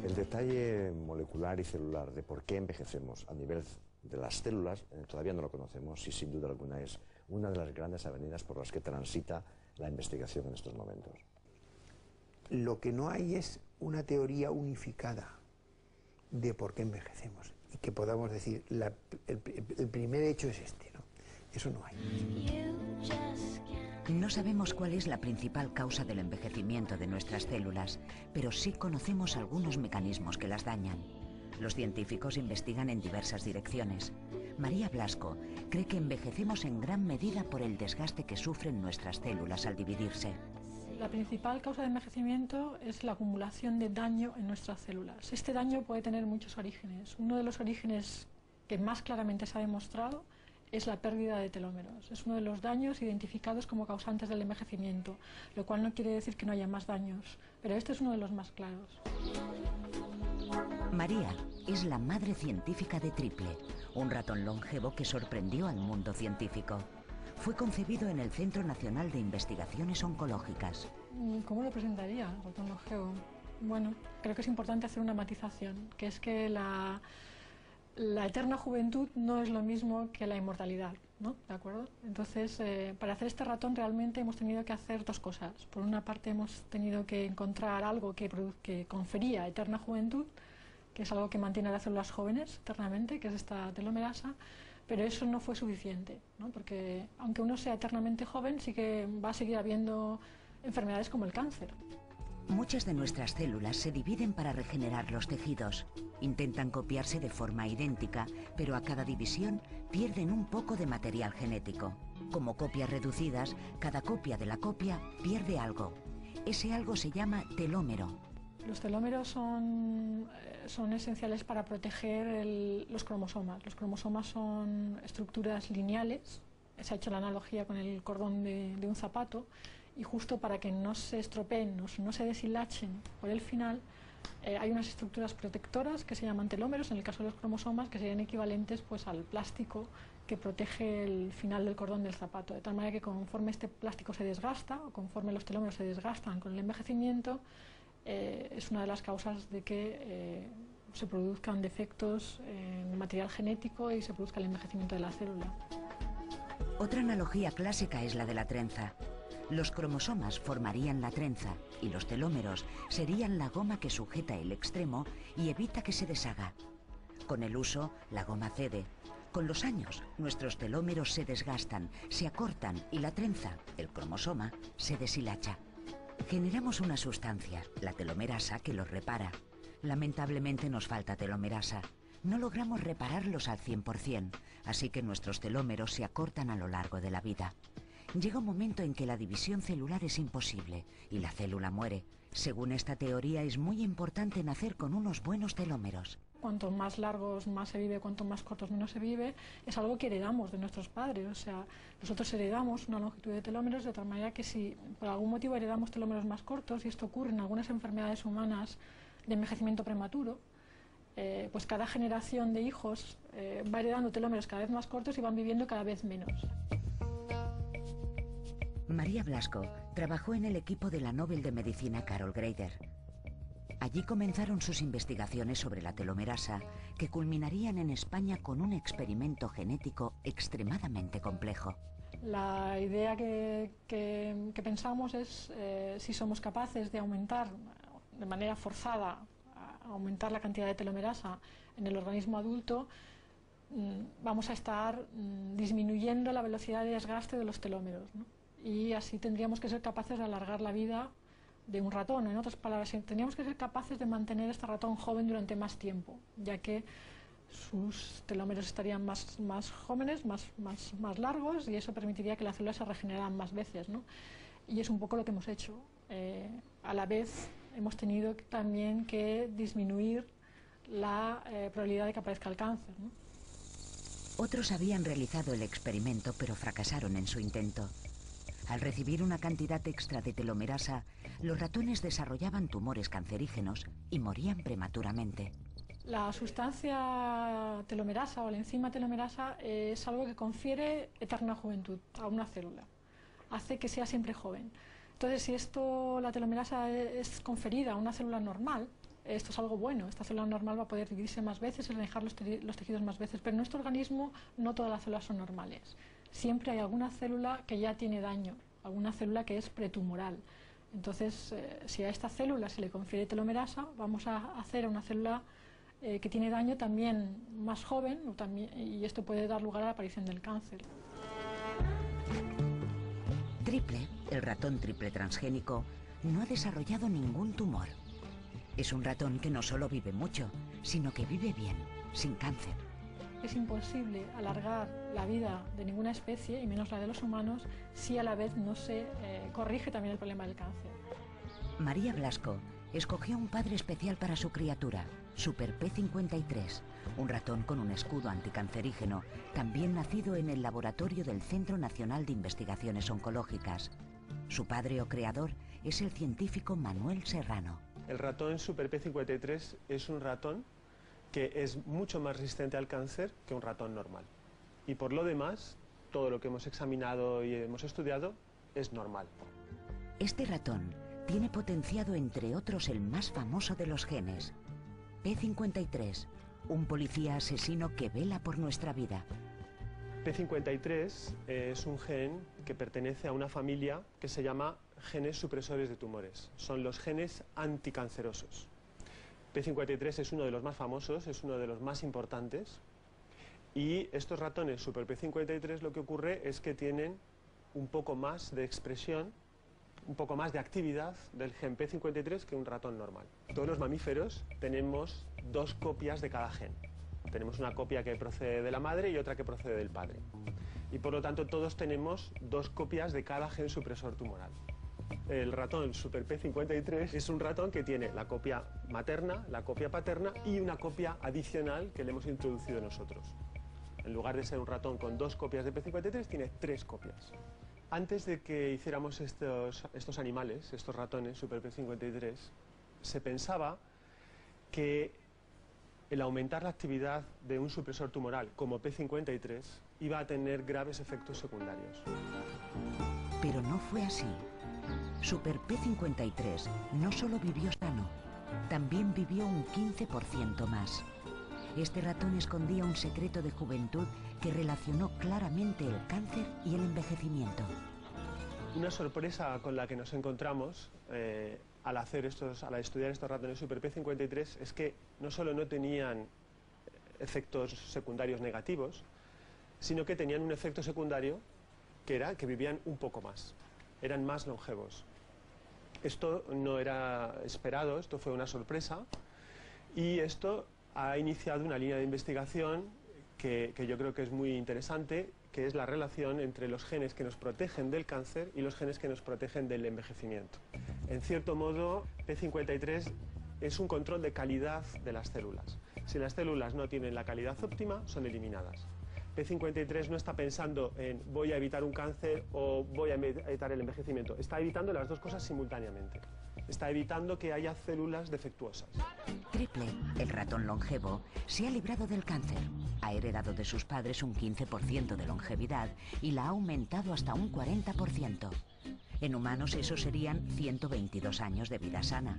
El detalle molecular y celular de por qué envejecemos a nivel de las células todavía no lo conocemos y sin duda alguna es una de las grandes avenidas por las que transita la investigación en estos momentos. Lo que no hay es una teoría unificada de por qué envejecemos y que podamos decir el primer hecho es este, ¿no? Eso no hay. No sabemos cuál es la principal causa del envejecimiento de nuestras células, pero sí conocemos algunos mecanismos que las dañan. Los científicos investigan en diversas direcciones. María Blasco cree que envejecemos en gran medida por el desgaste que sufren nuestras células al dividirse. La principal causa de envejecimiento es la acumulación de daño en nuestras células. Este daño puede tener muchos orígenes. Uno de los orígenes que más claramente se ha demostrado es la pérdida de telómeros. Es uno de los daños identificados como causantes del envejecimiento, lo cual no quiere decir que no haya más daños, pero este es uno de los más claros. María es la madre científica de Triple, un ratón longevo que sorprendió al mundo científico. Fue concebido en el Centro Nacional de Investigaciones Oncológicas. ¿Cómo lo presentaría, el ratón longevo? Bueno, creo que es importante hacer una matización, que es que la eterna juventud no es lo mismo que la inmortalidad, ¿no? ¿De acuerdo? Entonces, para hacer este ratón realmente hemos tenido que hacer dos cosas. Por una parte hemos tenido que encontrar algo que confería eterna juventud, que es algo que mantiene a las células jóvenes eternamente, que es esta telomerasa, pero eso no fue suficiente, ¿no? Porque aunque uno sea eternamente joven, sí que va a seguir habiendo enfermedades como el cáncer. Muchas de nuestras células se dividen para regenerar los tejidos. Intentan copiarse de forma idéntica, pero a cada división pierden un poco de material genético. Como copias reducidas, cada copia de la copia pierde algo. Ese algo se llama telómero. Los telómeros son esenciales para proteger los cromosomas. Los cromosomas son estructuras lineales. Se ha hecho la analogía con el cordón de un zapato, y justo para que no se estropeen, no se deshilachen por el final, hay unas estructuras protectoras que se llaman telómeros, en el caso de los cromosomas, que serían equivalentes pues, al plástico que protege el final del cordón del zapato, de tal manera que conforme este plástico se desgasta, o conforme los telómeros se desgastan con el envejecimiento, es una de las causas de que se produzcan defectos en el material genético y se produzca el envejecimiento de la célula. Otra analogía clásica es la de la trenza. Los cromosomas formarían la trenza y los telómeros serían la goma que sujeta el extremo y evita que se deshaga. Con el uso, la goma cede. Con los años, nuestros telómeros se desgastan, se acortan y la trenza, el cromosoma, se deshilacha. Generamos una sustancia, la telomerasa, que los repara. Lamentablemente nos falta telomerasa. No logramos repararlos al 100%, así que nuestros telómeros se acortan a lo largo de la vida. Llega un momento en que la división celular es imposible y la célula muere. Según esta teoría, es muy importante nacer con unos buenos telómeros. Cuanto más largos más se vive, cuanto más cortos menos se vive, es algo que heredamos de nuestros padres. O sea, nosotros heredamos una longitud de telómeros de tal manera que si por algún motivo heredamos telómeros más cortos, y esto ocurre en algunas enfermedades humanas de envejecimiento prematuro, pues cada generación de hijos va heredando telómeros cada vez más cortos y van viviendo cada vez menos. María Blasco trabajó en el equipo de la Nobel de Medicina Carol Greider. Allí comenzaron sus investigaciones sobre la telomerasa, que culminarían en España con un experimento genético extremadamente complejo. La idea que pensamos es si somos capaces de aumentar de manera forzada, aumentar la cantidad de telomerasa en el organismo adulto, vamos a estar disminuyendo la velocidad de desgaste de los telómeros, ¿no? Y así tendríamos que ser capaces de alargar la vida de un ratón. En otras palabras, tendríamos que ser capaces de mantener a este ratón joven durante más tiempo, ya que sus telómeros estarían más jóvenes, más largos, y eso permitiría que las células se regeneraran más veces, ¿no? Y es un poco lo que hemos hecho. A la vez hemos tenido también que disminuir la probabilidad de que aparezca el cáncer, ¿no? Otros habían realizado el experimento, pero fracasaron en su intento. Al recibir una cantidad extra de telomerasa, los ratones desarrollaban tumores cancerígenos y morían prematuramente. La sustancia telomerasa o la enzima telomerasa es algo que confiere eterna juventud a una célula. Hace que sea siempre joven. Entonces, si la telomerasa es conferida a una célula normal, esto es algo bueno, esta célula normal va a poder dividirse más veces, dejar los tejidos más veces, pero en nuestro organismo no todas las células son normales. Siempre hay alguna célula que ya tiene daño, alguna célula que es pretumoral. Entonces, si a esta célula se le confiere telomerasa, vamos a hacer una célula que tiene daño también más joven, y esto puede dar lugar a la aparición del cáncer. Triple, el ratón triple transgénico, no ha desarrollado ningún tumor. Es un ratón que no solo vive mucho, sino que vive bien, sin cáncer. Es imposible alargar la vida de ninguna especie, y menos la de los humanos, si a la vez no se corrige también el problema del cáncer. María Blasco escogió un padre especial para su criatura, Super P53, un ratón con un escudo anticancerígeno, también nacido en el laboratorio del Centro Nacional de Investigaciones Oncológicas. Su padre o creador es el científico Manuel Serrano. El ratón Super P53 es un ratón que es mucho más resistente al cáncer que un ratón normal. Y por lo demás, todo lo que hemos examinado y hemos estudiado es normal. Este ratón tiene potenciado, entre otros, el más famoso de los genes, P53, un policía asesino que vela por nuestra vida. P53 es un gen que pertenece a una familia que se llama genes supresores de tumores. Son los genes anticancerosos. P53 es uno de los más famosos, es uno de los más importantes, y estos ratones Super P53 lo que ocurre es que tienen un poco más de expresión, un poco más de actividad del gen P53 que un ratón normal. Todos los mamíferos tenemos dos copias de cada gen. Tenemos una copia que procede de la madre y otra que procede del padre. Y por lo tanto todos tenemos dos copias de cada gen supresor tumoral. El ratón Super P53 es un ratón que tiene la copia materna, la copia paterna y una copia adicional que le hemos introducido nosotros. En lugar de ser un ratón con dos copias de P53, tiene tres copias. Antes de que hiciéramos estos animales, estos ratones Super P53, se pensaba que el aumentar la actividad de un supresor tumoral como P53 iba a tener graves efectos secundarios. Pero no fue así. Super P53 no solo vivió sano, también vivió un 15% más. Este ratón escondía un secreto de juventud que relacionó claramente el cáncer y el envejecimiento. Una sorpresa con la que nos encontramos al estudiar estos ratones Super P53 es que no solo no tenían efectos secundarios negativos, sino que tenían un efecto secundario que era que vivían un poco más, eran más longevos. Esto no era esperado, esto fue una sorpresa, y esto ha iniciado una línea de investigación que yo creo que es muy interesante, que es la relación entre los genes que nos protegen del cáncer y los genes que nos protegen del envejecimiento. En cierto modo, P53 es un control de calidad de las células. Si las células no tienen la calidad óptima, son eliminadas. P53 no está pensando en voy a evitar un cáncer o voy a evitar el envejecimiento. Está evitando las dos cosas simultáneamente. Está evitando que haya células defectuosas. Triple, el ratón longevo, se ha librado del cáncer. Ha heredado de sus padres un 15% de longevidad y la ha aumentado hasta un 40%. En humanos eso serían 122 años de vida sana.